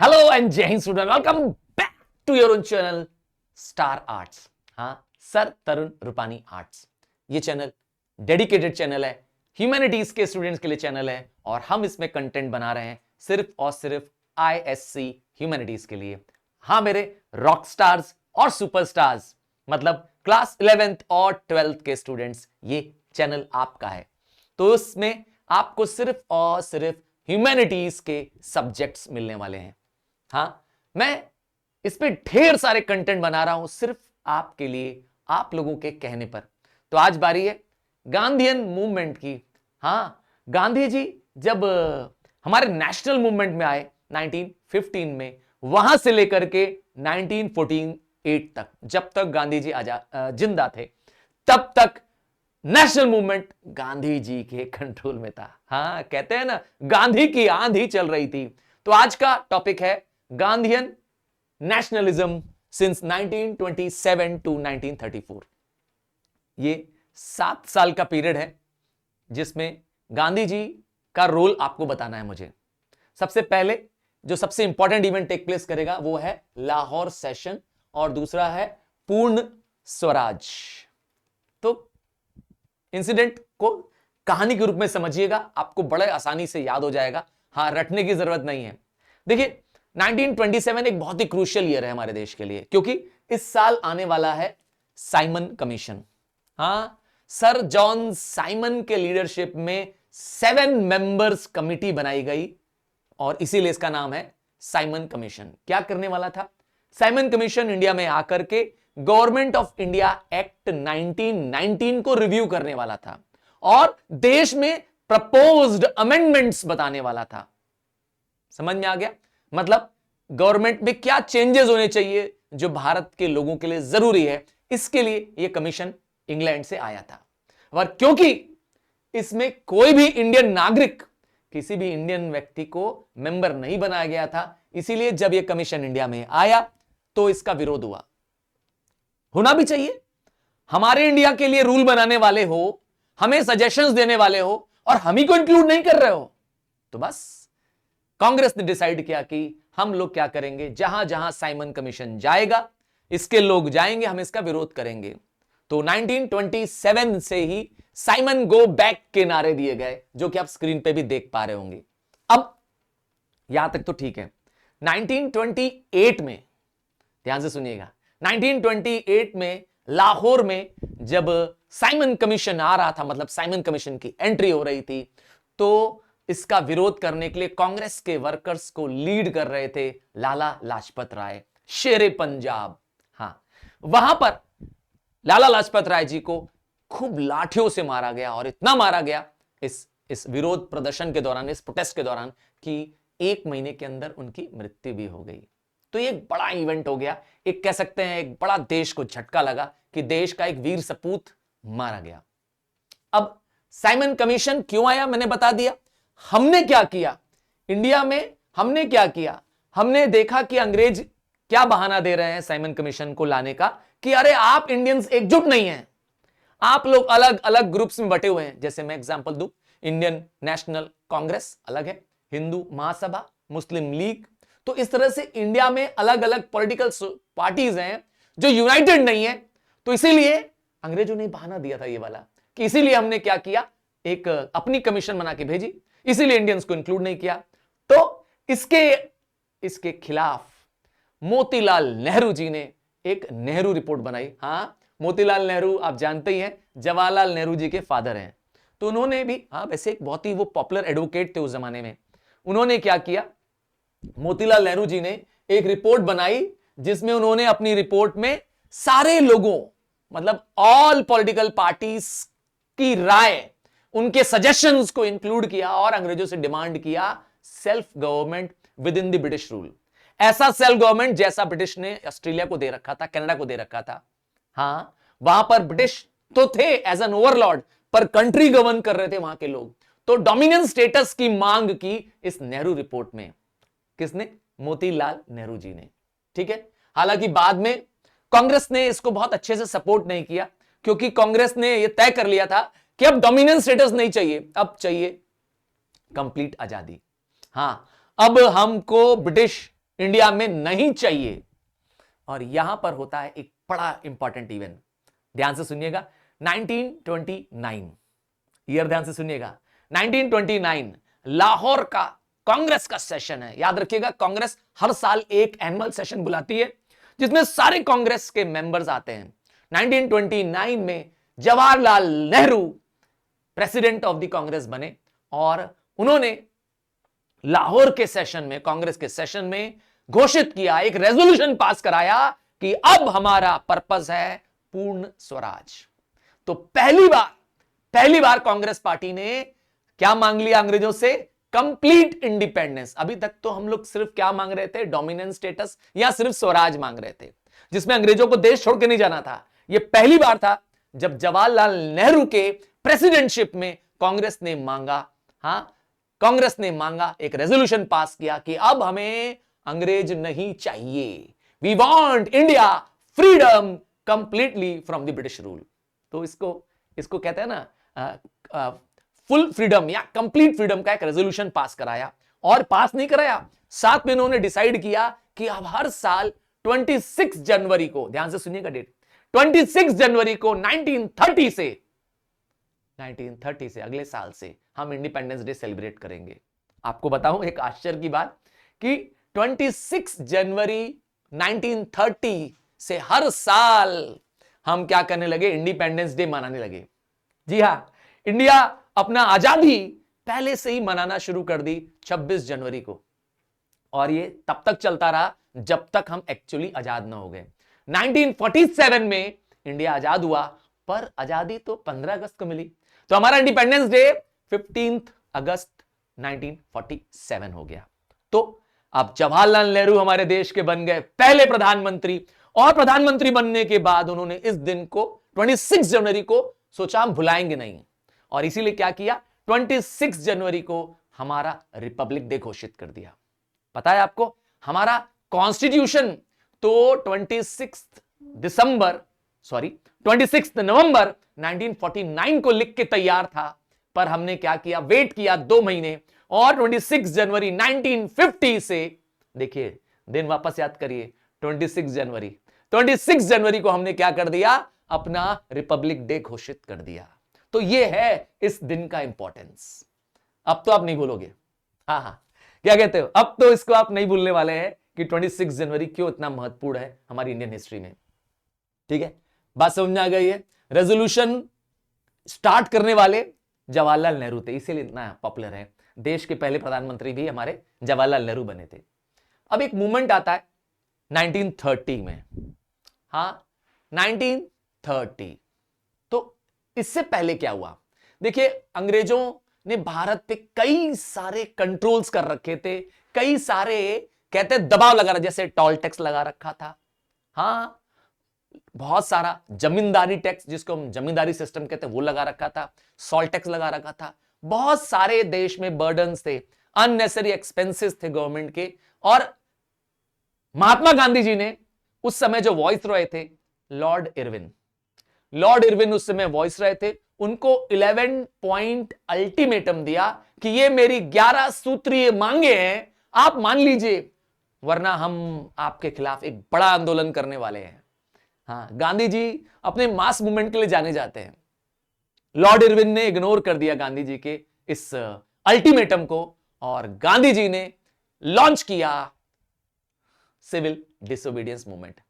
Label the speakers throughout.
Speaker 1: Hello and Jai Hind student, welcome back to your own channel Star Arts. हाँ, sir Tarun Rupani Arts. ये channel dedicated channel है, humanities के students के लिए चैनल है और हम इसमें कंटेंट बना रहे हैं सिर्फ और सिर्फ आईएससी ह्यूमैनिटीज के लिए। हाँ, मेरे रॉक स्टार्स और सुपरस्टार्स मतलब क्लास 11th और 12th के स्टूडेंट्स, ये चैनल आपका है। तो इसमें आपको सिर्फ और सिर्फ ह्यूमैनिटीज के सब्जेक्ट्स मिलने वाले हैं। हाँ, मैं इस पे ढेर सारे कंटेंट बना रहा हूं सिर्फ आपके लिए, आप लोगों के कहने पर। तो आज बारी है गांधीयन मूवमेंट की। हाँ, गांधी जी जब हमारे नेशनल मूवमेंट में आए 1915 में, वहां से लेकर के 1948 तक, जब तक गांधी जी जिंदा थे, तब तक नेशनल मूवमेंट गांधी जी के कंट्रोल में था। हाँ, कहते हैं ना, गांधी की आंधी चल रही थी। तो आज का टॉपिक है गांधीयन नेशनलिज्म सिंस 1927 टू 1934। ये 7 साल का पीरियड है जिसमें गांधी जी का रोल आपको बताना है मुझे। सबसे पहले जो सबसे इंपॉर्टेंट इवेंट टेक प्लेस करेगा वो है लाहौर सेशन और दूसरा है पूर्ण स्वराज। तो इंसिडेंट को कहानी के रूप में समझिएगा, आपको बड़े आसानी से याद हो जाएगा। हाँ, रटने की जरूरत नहीं है। देखिए, 1927 एक बहुत ही क्रूशियल ईयर है हमारे देश के लिए, क्योंकि इस साल आने वाला है साइमन कमीशन। हाँ, सर जॉन साइमन के लीडरशिप में 7 मेंबर्स कमिटी बनाई गई और इसीलिए इसका नाम है साइमन कमीशन। क्या करने वाला था? साइमन कमीशन इंडिया में आकर के गवर्नमेंट ऑफ इंडिया एक्ट 1919 को रिव्यू करने वाला था और देश में प्रपोज्ड अमेंडमेंट्स बताने वाला था। समझ में आ गया? मतलब गवर्नमेंट में क्या चेंजेस होने चाहिए जो भारत के लोगों के लिए जरूरी है, इसके लिए यह कमीशन इंग्लैंड से आया था। और क्योंकि इसमें कोई भी इंडियन नागरिक, किसी भी इंडियन व्यक्ति को मेंबर नहीं बनाया गया था, इसीलिए जब यह कमीशन इंडिया में आया तो इसका विरोध हुआ। होना भी चाहिए। हमारे इंडिया के लिए रूल बनाने वाले हो, हमें सजेशंस देने वाले हो और हम ही को इंक्लूड नहीं कर रहे हो, तो बस कांग्रेस ने डिसाइड किया कि हम लोग क्या करेंगे, जहां जहां साइमन कमीशन जाएगा, इसके लोग जाएंगे, हम इसका विरोध करेंगे। तो 1927 से ही साइमन गो बैक के नारे दिए गए, जो कि आप स्क्रीन पे भी देख पा रहे होंगे। अब यहां तक तो ठीक है। 1928 में, ध्यान से सुनिएगा, 1928 में लाहौर में जब साइमन कमीशन आ रहा था, मतलब साइमन कमीशन की एंट्री हो रही थी, तो इसका विरोध करने के लिए कांग्रेस के वर्कर्स को लीड कर रहे थे लाला लाजपत राय, शेरे पंजाब। हां, वहां पर लाला लाजपत राय जी को खूब लाठियों से मारा गया और इतना मारा गया इस विरोध प्रदर्शन के दौरान, इस प्रोटेस्ट के दौरान, कि 1 महीने के अंदर उनकी मृत्यु भी हो गई। तो ये एक बड़ा इवेंट हो गया, एक कह सकते हैं एक बड़ा देश को झटका लगा कि देश का एक वीर सपूत मारा गया। अब साइमन कमीशन क्यों आया, मैंने बता दिया। हमने क्या किया इंडिया में, हमने क्या किया, हमने देखा कि अंग्रेज क्या बहाना दे रहे हैं साइमन कमीशन को लाने का, कि अरे आप इंडियंस एकजुट नहीं हैं, आप लोग अलग अलग ग्रुप्स में बटे हुए हैं। जैसे मैं एग्जांपल दूं, इंडियन नेशनल कांग्रेस अलग है, हिंदू महासभा, मुस्लिम लीग। तो इस तरह से इंडिया में अलग अलग पॉलिटिकल पार्टीज हैं जो यूनाइटेड नहीं है। तो इसीलिए अंग्रेजों ने बहाना दिया था ये वाला, कि इसीलिए हमने क्या किया, एक अपनी कमीशन बना के भेजी, इसीलिए इंडियंस को इंक्लूड नहीं किया। तो इसके खिलाफ मोतीलाल नेहरू जी ने एक नेहरू रिपोर्ट बनाई। हां, मोतीलाल नेहरू आप जानते ही हैं, जवाहरलाल नेहरू जी के फादर हैं। तो उन्होंने भी, हाँ वैसे एक बहुत ही वो पॉपुलर एडवोकेट थे उस जमाने में, उन्होंने क्या किया, मोतीलाल नेहरू जी ने एक रिपोर्ट बनाई जिसमें उन्होंने अपनी रिपोर्ट में सारे लोगों, मतलब ऑल पॉलिटिकल पार्टीज की राय, उनके सजेशंस को इंक्लूड किया और अंग्रेजों से डिमांड किया self government with in the British rule. ऐसा सेल्फ गवर्नमेंट जैसा ब्रिटिश ने ऑस्ट्रेलिया को दे रखा था, कनाडा को दे रखा था। हां, वहां पर ब्रिटिश तो थे एज एन ओवरलॉर्ड, पर कंट्री गवर्न कर रहे थे वहां के लोग। तो डोमिनियन स्टेटस की मांग की इस नेहरू रिपोर्ट में। किसने? मोतीलाल नेहरू जी ने। ठीक है। हालांकि बाद में कांग्रेस ने इसको बहुत अच्छे से सपोर्ट नहीं किया, क्योंकि कांग्रेस ने यह तय कर लिया था कि अब डोमिनेंस स्टेटस नहीं चाहिए, अब चाहिए कंप्लीट आजादी। हां, अब हमको ब्रिटिश इंडिया में नहीं चाहिए। और यहां पर होता है एक बड़ा इंपॉर्टेंट इवेंट, ध्यान से सुनिएगा। 1929 ईयर ध्यान से सुनिएगा। 1929 लाहौर का कांग्रेस का सेशन है। याद रखिएगा, कांग्रेस हर साल एक एनुअल सेशन बुलाती है जिसमें सारे कांग्रेस के मेंबर्स आते हैं। 1929 में Jawaharlal Nehru president of the Congress बने और उन्होंने लाहौर के सेशन में, कांग्रेस के सेशन में घोषित किया, एक रेजोल्यूशन पास कराया कि अब हमारा पर्पस है पूर्ण स्वराज। तो पहली बार कांग्रेस पार्टी ने क्या मांग लिया अंग्रेजों से? Complete independence. अभी तक तो हम लोग सिर्फ क्या मांग रहे थे? डोमिनेंस स्टेटस या सिर्फ स्वराज मांग रहे थे, जिसमें अंग्रेजों को देश छोड़ के नहीं जाना था। यह पहली बार था जब जवाहरलाल नेहरू के प्रेसिडेंटशिप में कांग्रेस ने मांगा, कांग्रेस ने मांगा, एक रेजोल्यूशन पास किया कि अब हमें अंग्रेज नहीं चाहिए, we want India freedom completely from the British rule. तो इसको कहते हैं ना फुल फ्रीडम या कंप्लीट फ्रीडम का एक रेजोल्यूशन पास कराया। और पास नहीं कराया, साथ में इन्होंने डिसाइड किया कि अब हर साल 26 जनवरी को, ध्यान से सुनिएगा डेट, 26 जनवरी को 1930 से अगले साल से हम इंडिपेंडेंस डे सेलिब्रेट करेंगे। आपको बताऊं एक आश्चर्य की बात कि 26 जनवरी 1930 से हर साल हम क्या करने लगे? इंडिपेंडेंस डे मनाने लगे। जी हां, इंडिया अपना आजादी पहले से ही मनाना शुरू कर दी 26 जनवरी को, और ये तब तक चलता रहा जब तक हम एक्चुअली आजाद ना हो गए। 1947 में इंडिया आजाद हुआ, पर आजादी तो 15 अगस्त को मिली, तो हमारा इंडिपेंडेंस डे 15 अगस्त 1947 हो गया। तो अब जवाहरलाल नेहरू हमारे देश के बन गए पहले प्रधानमंत्री, और प्रधानमंत्री बनने के बाद उन्होंने इस दिन को 26 जनवरी को सोचा हम भुलाएंगे नहीं, और इसीलिए क्या किया? 26 जनवरी को हमारा रिपब्लिक डे घोषित कर दिया। पता है आपको, हमारा कॉन्स्टिट्यूशन तो 26 नवंबर 1949 को लिख के तैयार था, पर हमने क्या किया? वेट किया 2 महीने, और 26 जनवरी 1950 से, देखिए दिन वापस याद करिए, 26 जनवरी को हमने क्या कर दिया? अपना रिपब्लिक डे घोषित कर दिया। तो यह है इस दिन का इंपॉर्टेंस। अब तो आप नहीं भूलोगे, क्या कहते हो? अब तो इसको आप नहीं भूलने वाले हैं कि 26 जनवरी क्यों इतना महत्वपूर्ण है हमारी इंडियन हिस्ट्री में। ठीक है, बात समझ में आ गई है। रेजोल्यूशन स्टार्ट करने वाले जवाहरलाल नेहरू थे, इसीलिए इतना पॉपुलर है। देश के पहले प्रधानमंत्री भी हमारे जवाहरलाल नेहरू बने थे। अब एक मूवमेंट आता है 1930 में, 1930। तो इससे पहले क्या हुआ? देखिए, अंग्रेजों ने भारत पे कई सारे कंट्रोल्स कर रखे थे, कई सारे कहते दबाव लगा रहा, जैसे टोल टैक्स लगा रखा था, बहुत सारा जमींदारी टैक्स, जिसको हम जमींदारी सिस्टम कहते हैं, वो लगा रखा था, सॉल्ट टैक्स लगा रखा था, बहुत सारे देश में बर्डन्स थे, अननेसेसरी एक्सपेंसेस थे गवर्नमेंट के। और महात्मा गांधी जी ने उस समय जो वॉइस रॉय थे, लॉर्ड इरविन उस समय वॉइस रॉय थे, उनको 11 पॉइंट अल्टीमेटम दिया कि ये मेरी 11 सूत्रीय मांगे हैं, आप मान लीजिए, वरना हम आपके खिलाफ एक बड़ा आंदोलन करने वाले हैं। गांधी जी अपने मास मूवमेंट के लिए जाने जाते हैं। लॉर्ड इरविन ने इग्नोर कर दिया गांधी जी के इस अल्टीमेटम को, और गांधी जी ने लॉन्च किया सिविल डिसोबीडियंस मूवमेंट।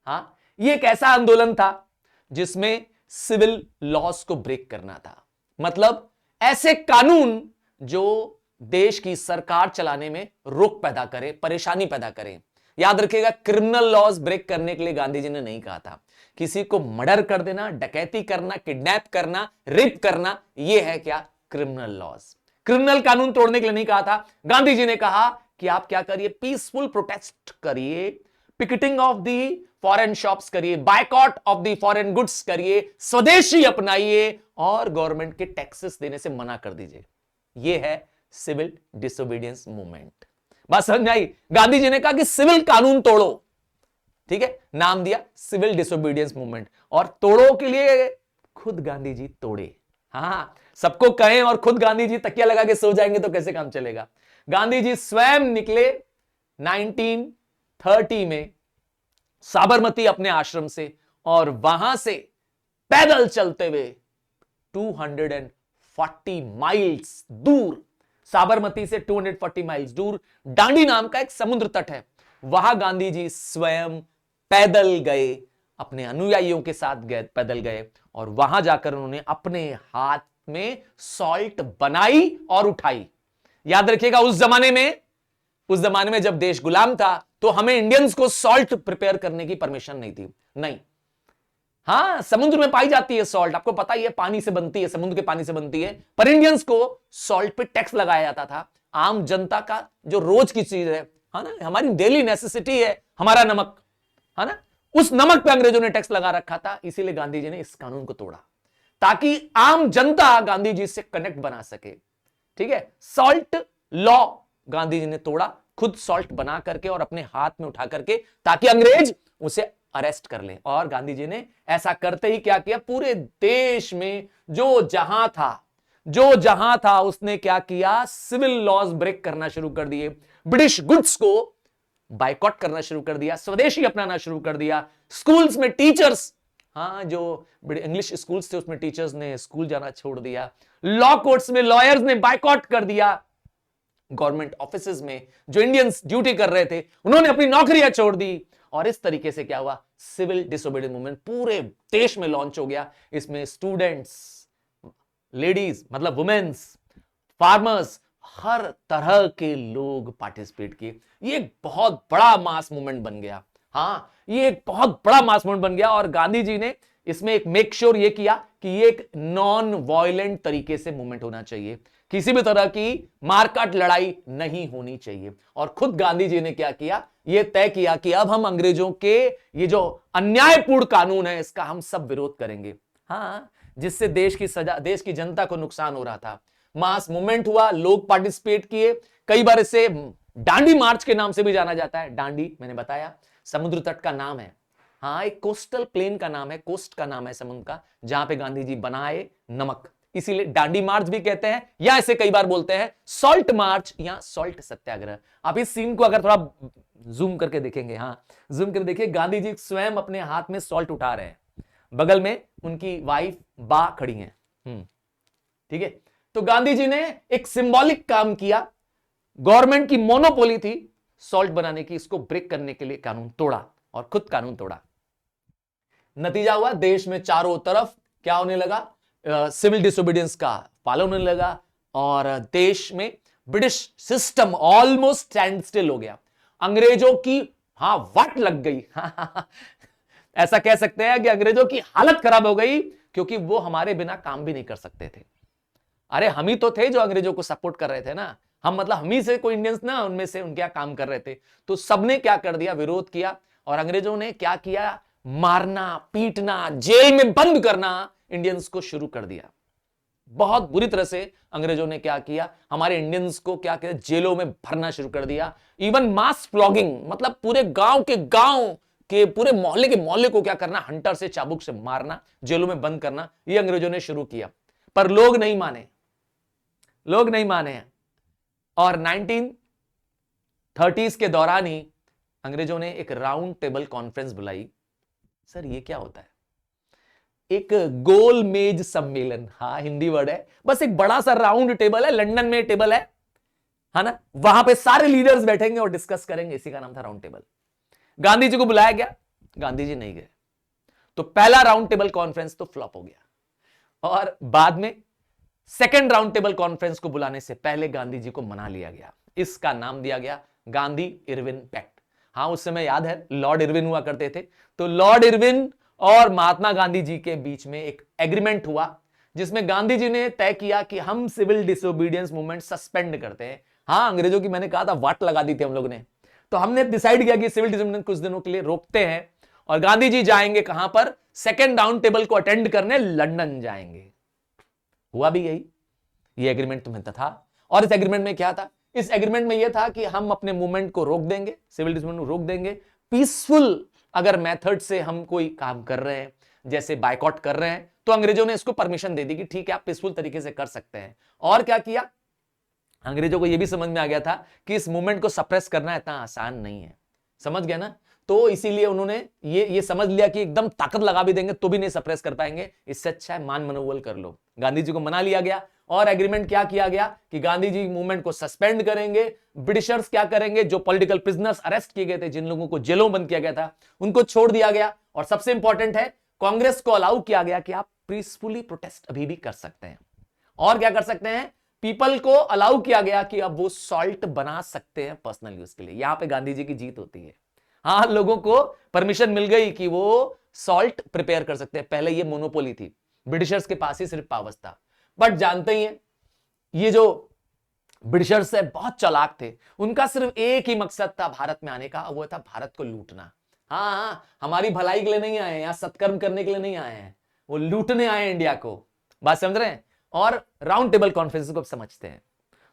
Speaker 1: यह एक ऐसा आंदोलन था जिसमें सिविल लॉस को ब्रेक करना था, मतलब ऐसे कानून जो देश की सरकार चलाने में रोक पैदा करे, परेशानी पैदा करे। याद रखिएगा, क्रिमिनल लॉज ब्रेक करने के लिए गांधी जी ने नहीं कहा था। किसी को मर्डर कर देना, डकैती करना, किडनैप करना, रेप करना, यह है क्या? Criminal laws. क्रिमिनल कानून तोड़ने के लिए नहीं कहा था। गांधी जी ने कहा कि आप क्या करिए? पीसफुल प्रोटेस्ट करिए, picketing of the foreign shops करिए, boycott of the foreign goods करिए, स्वदेशी अपनाइए, और गवर्नमेंट के टैक्सेस देने से मना कर दीजिए। यह है सिविल डिसोबीडियंस मूवमेंट। बात समझ में आई? गांधी जी ने कहा कि सिविल कानून तोड़ो, ठीक है, नाम दिया सिविल डिसोबीडियंस मूवमेंट। और तोड़ो के लिए खुद गांधी जी तोड़े। सबको कहें और खुद गांधी जी तकिया लगा के सो जाएंगे तो कैसे काम चलेगा? गांधी जी स्वयं निकले 1930 में साबरमती अपने आश्रम से और वहां से पैदल चलते हुए 240 माइल्स दूर, साबरमती से 240 माइल्स दूर डांडी नाम का एक समुद्र तट है, वहां गांधी जी स्वयं पैदल गए, अपने अनुयायियों के साथ गए, पैदल गए और वहां जाकर उन्होंने अपने हाथ में सॉल्ट बनाई और उठाई। याद रखिएगा उस जमाने में जब देश गुलाम था तो हमें इंडियंस को सॉल्ट प्रिपेयर करने की परमिशन नहीं थी। नहीं, हां समुद्र में पाई जाती है सॉल्ट, आपको पता ही है, पानी से बनती है, समुद्र के पानी से बनती है, पर इंडियंस को सॉल्ट पे टैक्स लगाया जाता था। आम जनता का जो रोज की चीज है ना, हमारी डेली नेसेसिटी है हमारा नमक, है ना, उस नमक पे अंग्रेजों ने टैक्स लगा रखा था। इसीलिए गांधी जी ने इस कानून को तोड़ा ताकि आम जनता गांधी जी से कनेक्ट बना सके। ठीक है, सॉल्ट लॉ गांधी जी ने तोड़ा, खुद सॉल्ट बना करके और अपने हाथ में उठा करके, ताकि अंग्रेज उसे अरेस्ट कर ले। और गांधी जी ने ऐसा करते ही क्या किया, पूरे देश में जो जहां था उसने क्या किया, सिविल लॉज ब्रेक करना शुरू कर दिए, ब्रिटिश गुड्स को बाइकॉट करना शुरू कर दिया, स्वदेशी अपनाना शुरू कर दिया। स्कूल्स में टीचर्स, जो इंग्लिश स्कूल्स थे उसमें टीचर्स ने स्कूल जाना छोड़ दिया, लॉ कोर्ट्स में लॉयर्स ने बाइकॉट कर दिया, गवर्नमेंट ऑफिसेज में जो इंडियंस ड्यूटी कर रहे थे उन्होंने अपनी नौकरियां छोड़ दी। और इस तरीके से क्या हुआ, सिविल डिसोबीडियंस मूवमेंट पूरे देश में लॉन्च हो गया। इसमें स्टूडेंट्स, लेडीज मतलब वुमेन्स, फार्मर्स, हर तरह के लोग पार्टिसिपेट किए। ये एक बहुत बड़ा मास मूवमेंट बन गया। ये एक बहुत बड़ा मास मूवमेंट बन गया और गांधी जी ने इसमें एक मेक श्योर ये किया कि ये एक नॉन वायलेंट तरीके से मूवमेंट होना चाहिए, किसी भी तरह की मारकाट लड़ाई नहीं होनी चाहिए। और खुद गांधी जी ने क्या किया, यह तय किया कि अब हम अंग्रेजों के ये जो अन्यायपूर्ण कानून है इसका हम सब विरोध करेंगे। जिससे देश की जनता को नुकसान हो रहा था। मास मूवमेंट हुआ, लोग पार्टिसिपेट किए, कई बार इसे डांडी मार्च के नाम से भी जाना जाता है। डांडी मैंने बताया समुद्र तट का नाम है, एक कोस्टल प्लेन का नाम है, कोस्ट का नाम है समुद्र का, जहां पे गांधी जी बनाए नमक, इसीलिए डांडी मार्च भी कहते हैं, या इसे कई बार बोलते हैं सॉल्ट मार्च या सॉल्ट सत्याग्रह। आप इस सीन को अगर थोड़ा जूम करके देखेंगे, जूम करके देखिए, गांधी जी स्वयं अपने हाथ में सॉल्ट उठा रहे हैं, बगल में उनकी वाइफ बा खड़ी हैं। ठीक है, तो गांधी जी ने एक सिंबॉलिक काम किया, गवर्नमेंट की मोनोपोली थी सॉल्ट बनाने की, इसको ब्रेक करने के लिए कानून तोड़ा और खुद कानून तोड़ा। नतीजा हुआ, देश में चारों तरफ क्या होने लगा, सिविल डिसोबीडियंस का पालन होने लगा और देश में British system almost stand still हो गया। अंग्रेजों की वाट लग गई ऐसा कह सकते हैं कि अंग्रेजों की हालत खराब हो गई, क्योंकि वो हमारे बिना काम भी नहीं कर सकते थे। अरे हम ही तो थे जो अंग्रेजों को सपोर्ट कर रहे थे ना, हम ही से कोई इंडियंस ना उनमें से उनके काम कर रहे थे। तो सबने क्या कर दिया, विरोध किया और अंग्रेजों ने क्या किया, मारना, पीटना, जेल में बंद करना इंडियंस को शुरू कर दिया। बहुत बुरी तरह से अंग्रेजों ने क्या किया, हमारे इंडियंस को क्या किया, जेलों में भरना शुरू कर दिया। इवन मास फ्लॉगिंग, मतलब पूरे गांव के पूरे मोहल्ले के मोहल्ले को क्या करना, हंटर से चाबुक से मारना, जेलों में बंद करना, ये अंग्रेजों ने शुरू किया। पर लोग नहीं माने और 1930s के दौरान ही अंग्रेजों ने एक राउंड टेबल कॉन्फ्रेंस बुलाई। सर ये क्या होता है, एक गोल मेज सम्मेलन, हिंदी वर्ड है, बस एक बड़ा सा राउंड टेबल है, लंदन में टेबल है ना, वहां पे सारे लीडर्स बैठेंगे और डिस्कस करेंगे, इसी का नाम था राउंड टेबल। गांधी जी को बुलाया गया, गांधी जी नहीं गए, तो पहला राउंड टेबल कॉन्फ्रेंस तो फ्लॉप हो गया और बाद में सेकेंड राउंड टेबल कॉन्फ्रेंस को बुलाने से पहले गांधी जी को मना लिया गया। इसका नाम दिया गया गांधी इरविन पैक्ट। उस समय याद है लॉर्ड इरविन हुआ करते थे, तो लॉर्ड इरविन और महात्मा गांधी जी के बीच में एक एग्रीमेंट हुआ, जिसमें गांधी जी ने तय किया कि हम सिविल डिसोबीडियंस मूवमेंट सस्पेंड करते हैं। अंग्रेजों की मैंने कहा था वाट लगा दी थी हम लोग ने, तो हमने डिसाइड किया कि सिविल डिसोबीडियंस कुछ दिनों के लिए रोकते हैं और गांधी जी जाएंगे कहां पर, सेकेंड राउंड टेबल को अटेंड करने लंदन जाएंगे। हुआ भी यही, ये एग्रीमेंट तुम्हें था। और इस एग्रीमेंट में क्या था, इस एग्रीमेंट में यह था कि हम अपने मूवमेंट को रोक देंगे, सिविल डिसोबीडियंस को रोक देंगे, पीसफुल अगर मेथड से हम कोई काम कर रहे हैं, जैसे बाइकॉट कर रहे हैं, तो अंग्रेजों ने इसको परमिशन दे दी कि ठीक है आप पीसफुल तरीके से कर सकते हैं। और क्या किया, अंग्रेजों को यह भी समझ में आ गया था कि इस मूवमेंट को सप्रेस करना इतना आसान नहीं है। समझ गए ना? तो इसीलिए उन्होंने ये समझ लिया कि एकदम ताकत लगा भी देंगे तो भी नहीं सप्रेस कर पाएंगे, इससे अच्छा है मान मनोबल कर लो। गांधी जी को मना लिया गया और एग्रीमेंट क्या किया गया कि गांधी जी मूवमेंट को सस्पेंड करेंगे। ब्रिटिशर्स क्या करेंगे, जो पॉलिटिकल प्रिजनर्स अरेस्ट किए गए थे, जिन लोगों को जेलों में बंद किया गया था, उनको छोड़ दिया गया। और सबसे इंपॉर्टेंट है, कांग्रेस को अलाउ किया गया कि आप पीसफुली प्रोटेस्ट अभी भी कर सकते हैं। और क्या कर सकते हैं, पीपल को अलाउ किया गया कि अब वो सॉल्ट बना सकते हैं पर्सनल यूज के लिए। यहां पे गांधी जी की जीत होती है। हाँ, लोगों को परमिशन मिल गई कि वो सॉल्ट प्रिपेयर कर सकते हैं। पहले ये मोनोपोली थी, ब्रिटिशर्स के पास ही सिर्फ पावर्स था। बट जानते ही हैं, ये जो ब्रिटिशर्स है बहुत चालाक थे। उनका सिर्फ एक ही मकसद था भारत में आने का, वो था भारत को लूटना। हाँ, हमारी भलाई के लिए नहीं आए हैं, यहां सत्कर्म करने के लिए नहीं आए हैं, वो लूटने आए हैं इंडिया को। बात समझ रहे हैं? और राउंड टेबल कॉन्फ्रेंस को समझते हैं।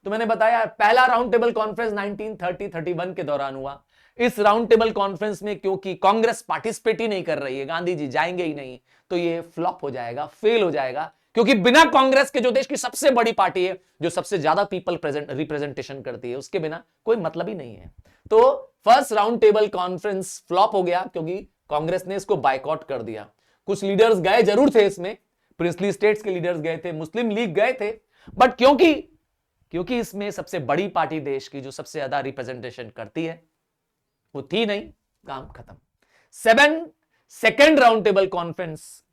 Speaker 1: तो मैंने बताया पहला राउंड टेबल कॉन्फ्रेंस 1930-31 के दौरान हुआ। इस राउंड टेबल कॉन्फ्रेंस में क्योंकि कांग्रेस पार्टिसिपेट ही नहीं कर रही है, गांधी जी जाएंगे ही नहीं, तो ये फ्लॉप हो जाएगा, फेल हो जाएगा। क्योंकि बिना कांग्रेस के, जो देश की सबसे बड़ी पार्टी है, जो सबसे ज्यादा पीपल रिप्रेजेंटेशन करती है, उसके बिना कोई मतलब ही नहीं है। तो first round table conference flop हो गया क्योंकि कांग्रेस ने इसको बायकॉट कर दिया। कुछ लीडर्स गए जरूर थे इसमें, प्रिंसली स्टेट्स के लीडर्स गए थे, मुस्लिम लीग गए थे, बट क्योंकि इसमें सबसे बड़ी पार्टी देश की, जो सबसे ज्यादा रिप्रेजेंटेशन करती है, वो थी नहीं, काम खत्म। सेकेंड राउंड टेबल कॉन्फ्रेंस,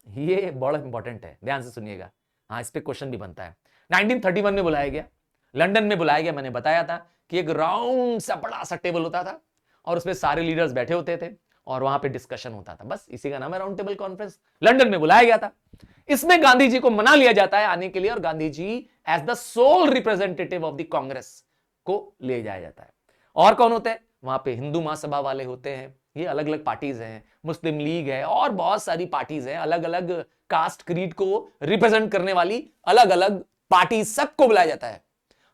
Speaker 1: ये बहुत इंपॉर्टेंट है, ध्यान से सुनिएगा। हाँ, इस पे क्वेश्चन भी बनता है। 1931 में बुलाया गया, लंदन में बुलाया गया। मैंने बताया था कि एक राउंड सा बड़ा सा टेबल होता था और उसमें सारे लीडर्स बैठे होते थे और वहां पे डिस्कशन होता था, बस इसी का नाम है राउंड टेबल कॉन्फ्रेंस। लंदन में बुलाया गया था। इसमें गांधी जी को मना लिया जाता है आने के लिए, और Gandhi ji as the sole representative of the Congress को ले जाया जाता है। और कौन होते हैं वहां पे? हिंदू महासभा वाले होते हैं, ये अलग अलग पार्टीज हैं, मुस्लिम लीग है और बहुत सारी पार्टीज हैं, अलग अलग कास्ट क्रीड को रिप्रेजेंट करने वाली अलग अलग पार्टी, सबको बुलाया जाता है।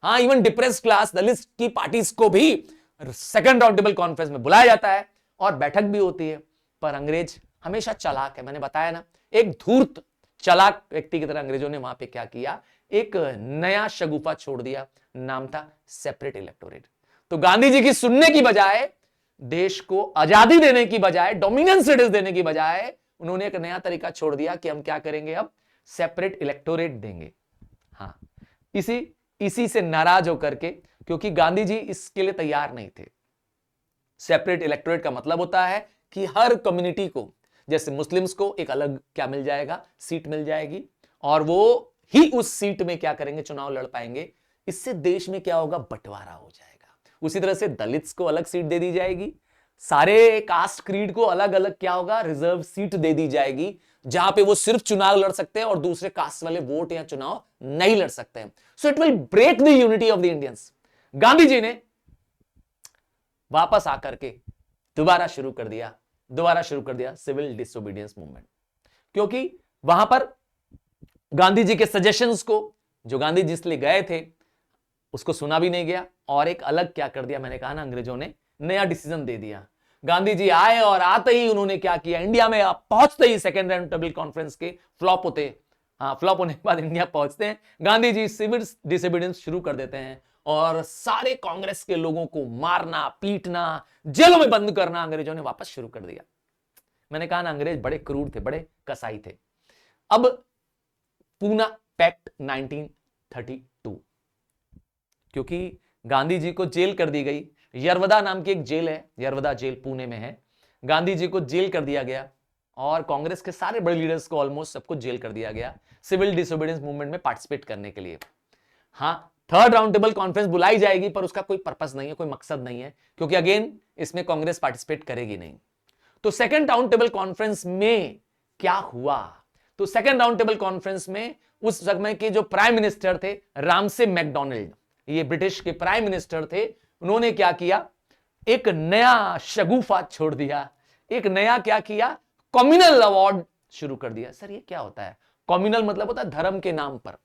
Speaker 1: हाँ, इवन डिप्रेस क्लास दलित की पार्टीज को भी सेकंड राउंड टेबल कॉन्फ्रेंस में बुलाया जाता है और बैठक भी होती है। पर अंग्रेज हमेशा चालाक है, मैंने बताया ना, एक धूर्त चालाक व्यक्ति की तरह अंग्रेजों ने वहां पे क्या किया, एक नया शगुफा छोड़ दिया, नाम था सेपरेट इलेक्टोरेट। तो गांधी जी की सुनने की बजाय, देश को आजादी देने की बजाय, डोमिनेंस स्टेटस देने की बजाय, उन्होंने एक नया तरीका छोड़ दिया कि हम क्या करेंगे, अब सेपरेट इलेक्टोरेट देंगे। हाँ, इसी से नाराज होकर के, क्योंकि गांधी जी इसके लिए तैयार नहीं थे। सेपरेट इलेक्टोरेट का मतलब होता है कि हर कम्युनिटी को, जैसे मुस्लिम्स को एक अलग क्या मिल जाएगा, सीट मिल जाएगी, और वो ही उस सीट में क्या करेंगे, चुनाव लड़ पाएंगे। इससे देश में क्या होगा, बंटवारा हो जाएगा। उसी तरह से दलित्स को अलग सीट दे दी जाएगी, सारे कास्ट क्रीड को अलग अलग क्या होगा, रिजर्व सीट दे दी जाएगी, जहां पे वो सिर्फ चुनाव लड़ सकते हैं और दूसरे कास्ट वाले वोट या चुनाव नहीं लड़ सकते हैं। So it will break the unity of the Indians. Gandhi ji ने वापस आकर के दोबारा शुरू कर दिया सिविल डिसोबीडियंस मूवमेंट, क्योंकि वहां पर गांधी जी के सजेशंस को, जो गांधी जी इसलिए गए थे, उसको सुना भी नहीं गया, और एक अलग क्या कर दिया, मैंने कहा ना, अंग्रेजों ने नया डिसीजन दे दिया। गांधी जी आए और आते ही उन्होंने क्या किया, इंडिया में पहुंचते ही सेकेंड राउंड टेबल कॉन्फ्रेंस के फ्लॉप होने के बाद इंडिया पहुंचते हैं, गांधी जी सिविल डिसोबीडियंस शुरू कर देते हैं और सारे कांग्रेस के लोगों को मारना, पीटना, जेलों में बंद करना अंग्रेजों ने वापस शुरू कर दिया। मैंने कहा ना, अंग्रेज बड़े क्रूर थे, बड़े कसाई थे। अब पूना पैक्ट 1932, क्योंकि गांधी जी को जेल कर दी गई, यरवदा नाम की एक जेल है, यरवदा जेल पुणे में है, गांधी जी को जेल कर दिया गया और कांग्रेस के सारे बड़े लीडर्स को ऑलमोस्ट सबको जेल कर दिया गया सिविल डिसोबीडियंस मूवमेंट में पार्टिसिपेट करने के लिए। हाँ, थर्ड राउंड टेबल कॉन्फ्रेंस बुलाई जाएगी, पर उसका कोई पर्पस नहीं है, कोई मकसद नहीं है, क्योंकि अगेन इसमें कांग्रेस पार्टिसिपेट करेगी नहीं। तो सेकेंड राउंड टेबल कॉन्फ्रेंस में क्या हुआ, तो सेकेंड राउंड टेबल कॉन्फ्रेंस में उस समय के जो प्राइम मिनिस्टर थे, रामसे मैकडोनाल्ड, ये ब्रिटिश के प्राइम मिनिस्टर थे, उन्होंने क्या किया, एक नया शगुफा छोड़ दिया, एक नया क्या किया, कम्युनल अवार्ड शुरू कर दिया। सर ये क्या होता है? कम्युनल मतलब होता है धर्म के नाम पर।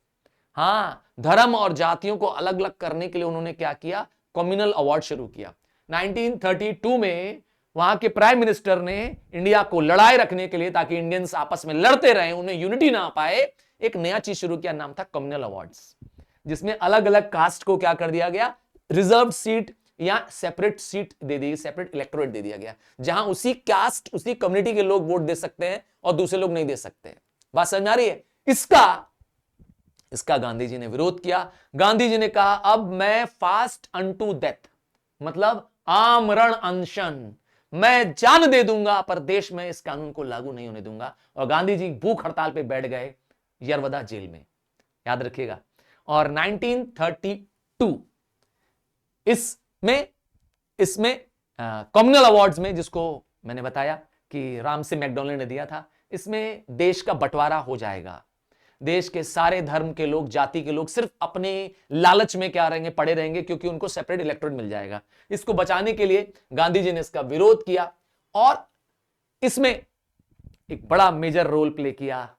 Speaker 1: हाँ, धर्म और जातियों को अलग अलग करने के लिए उन्होंने क्या किया, कम्युनल अवार्ड शुरू किया। 1932 में वहां के प्राइम मिनिस्टर ने इंडिया को लड़ाए रखने के लिए, ताकि इंडियंस आपस में लड़ते रहे, उन्हें यूनिटी ना पाए, एक नया चीज शुरू किया, नाम था कम्युनल अवार्ड्स, जिसमें अलग अलग कास्ट को क्या कर दिया गया, रिजर्व सीट या सेपरेट सीट दे दी, सेपरेट इलेक्टोरेट दे दिया गया, जहां उसी कास्ट उसी कम्युनिटी के लोग वोट दे सकते हैं और दूसरे लोग नहीं दे सकते। बात समझ आ रही है? इसका गांधी जी ने विरोध किया। गांधी जी ने कहा अब मैं फास्ट अनटू डेथ, मतलब आमरण अनशन, मैं जान दे दूंगा पर देश में इस कानून को लागू नहीं होने दूंगा। और गांधी जी भूख हड़ताल पे बैठ गए यरवदा जेल में, याद रखिएगा। और 1932 इसमें कॉमनल अवार्ड्स में, जिसको मैंने बताया कि राम से मैकडॉनल्ड ने दिया था, इसमें देश का बंटवारा हो जाएगा। देश के सारे धर्म के लोग, जाति के लोग सिर्फ अपने लालच में क्या रहेंगे, पड़े रहेंगे, क्योंकि उनको सेपरेट इलेक्टोरेट मिल जाएगा। इसको बचाने के लिए गांधी जी ने इसका विरोध किया और इसमें एक बड़ा मेजर रोल प्ले किया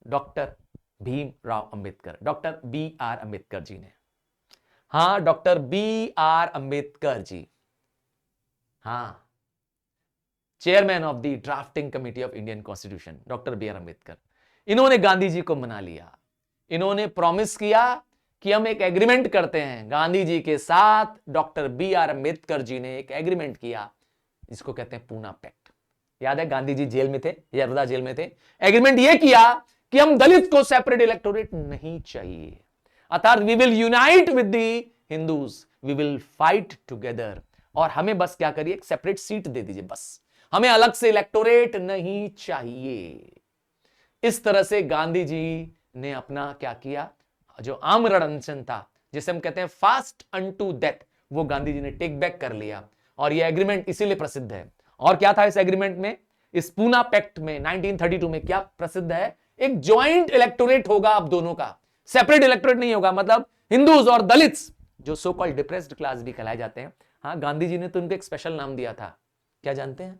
Speaker 1: doctor Bhimrao Ambedkar, doctor B.R. Ambedkar ji ने। हां, डॉक्टर B.R. अंबेडकर जी, हां, chairman of the drafting committee of Indian constitution, doctor B.R. Ambedkar. इन्होंने गांधी जी को मना लिया। इन्होंने प्रॉमिस किया कि हम एक एग्रीमेंट करते हैं गांधी जी के साथ। Doctor B.R. अंबेडकर जी ने एक एग्रीमेंट किया, जिसको कहते हैं पूना पैक्ट। याद है, गांधी जी जेल में थे, यरवदा जेल में थे। एग्रीमेंट यह किया कि हम दलित को सेपरेट इलेक्टोरेट नहीं चाहिए, अर्थात we will unite with the Hindus, we will fight together, और हमें बस क्या करिए, एक सेपरेट सीट दे दीजिए, बस हमें अलग से इलेक्टोरेट नहीं चाहिए। इस तरह से गांधी जी ने अपना क्या किया, जो आमरण अनशन था, जिसे हम कहते हैं फास्ट अनटू डेथ, वो गांधी जी ने टेक बैक कर लिया। और यह एग्रीमेंट इसीलिए प्रसिद्ध है। और क्या था इस एग्रीमेंट में, इस पूना पैक्ट में 1932 में क्या प्रसिद्ध है, एक ज्वाइंट इलेक्टोरेट होगा अब दोनों का, सेपरेट इलेक्टोरेट नहीं होगा। मतलब हिंदूज और दलित्स, जो सो कॉल्ड डिप्रेस्ड क्लास भी कहलाए जाते हैं, हाँ, गांधी जी ने तो उनको एक स्पेशल नाम दिया था। क्या जानते हैं?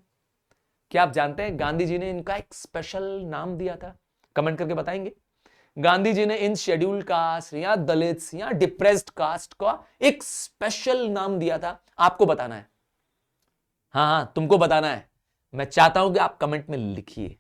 Speaker 1: क्या आप जानते हैं गांधी जी ने इनका एक स्पेशल नाम दिया था? कमेंट करके बताएंगे। गांधी जी ने इन शेड्यूल्ड कास्ट या दलित्स या डिप्रेस्ड कास्ट का एक स्पेशल नाम दिया था। आपको बताना है, हाँ, तुमको बताना है। मैं चाहता हूं कि आप कमेंट में लिखिए,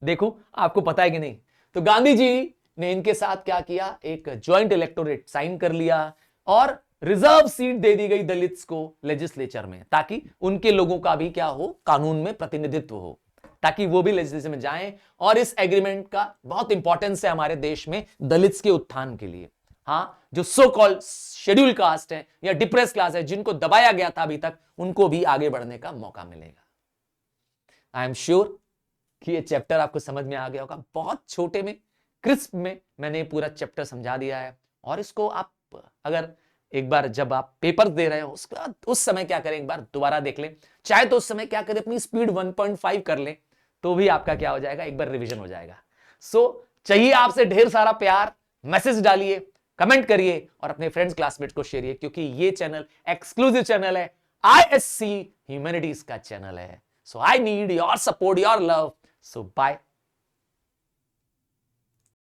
Speaker 1: देखो आपको पता है कि नहीं। तो गांधी जी ने इनके साथ क्या किया, एक ज्वाइंट इलेक्टोरेट साइन कर लिया और रिजर्व सीट दे दी गई दलित्स को लेजिस्लेचर में, ताकि उनके लोगों का भी क्या हो, कानून में प्रतिनिधित्व हो, ताकि वो भी लेजिस्लेचर में जाएं। और इस एग्रीमेंट का बहुत इंपॉर्टेंस है हमारे देश में दलित्स के उत्थान के लिए। हाँ, जो सो कॉल्ड शेड्यूल कास्ट है या डिप्रेस क्लास है, जिनको दबाया गया था अभी तक, उनको भी आगे बढ़ने का मौका मिलेगा। आई एम श्योर कि ये चैप्टर आपको समझ में आ गया होगा। बहुत छोटे में, क्रिस्प में मैंने पूरा चैप्टर समझा दिया है। और इसको आप अगर एक बार जब आप पेपर दे रहे हो उस समय क्या करें, एक बार दोबारा देख लें, चाहे तो उस समय क्या करें, अपनी स्पीड 1.5 कर लें, तो भी आपका क्या हो जाएगा, एक बार रिवीजन हो जाएगा। सो चाहिए आपसे ढेर सारा प्यार, मैसेज डालिए, कमेंट करिए और अपने फ्रेंड्स क्लासमेट को शेयर, क्योंकि ये चैनल एक्सक्लूसिव चैनल है, ISC ह्यूमैनिटीज का चैनल है। So I need your support, your love. So bye.